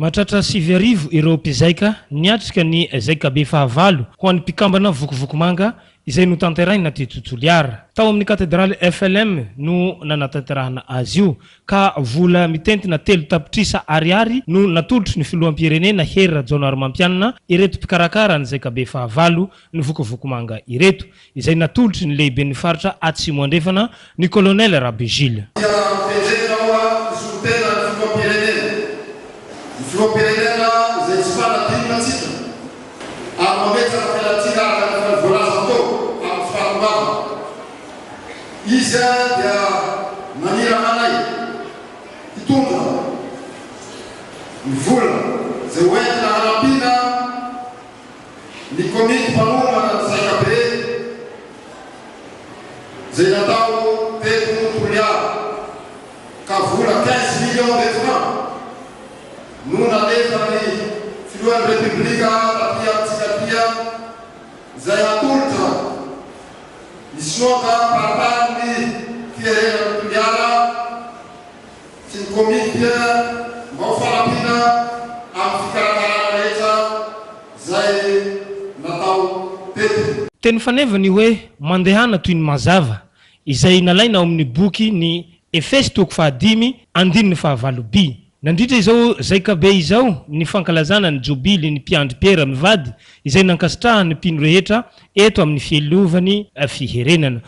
Matratra 7 ireo mpizaika niatrika ny zaika be fahavalo ho an'ny mpikambana vokovokomanga izay no tanteraina ty Toliara. Tao amin'ny katedraly FLM no nanatanterahana azy io ka vola mitentina 3 tapitrisa ariary no natolotry ny filoham-pirenena Hery Rajaonaromampianina ireto mpikarakara ny zaika be fahavalo ny vokovokomanga ireto izay natolotry ny lehiben'ny faritra Atsimo andrefana ny colonel Rabe Gilles. Filoham-pirenena izay tsy fanadinina antsika ary mametraka fialantsika araka ny voalaza tao amin'ny faharombava. Izy dia manira manay hitondra ny vola izay hoentina hanampiana ny komity mpanomana ny zaika be izay natao teto Toliara ka vola 15 millions de francs. Nous avons les filohan'ny République Tapiatia Zayatulta Isnoka Parpani Fiera Toliara sy ny komity mbao farapina amin'ny fikarakarana rehetra zay natao teto. Teny fanevany hoe mandehana toy ny mazava izay nalaina ao amin'ny boky ny Efesy 5:9 Nandritra izao zaika be izao ny fankalazana ny jobily ny mpiandry pera mivady izay nankasitrahany mpino rehetra eto amin'ny fielovany fiherenana.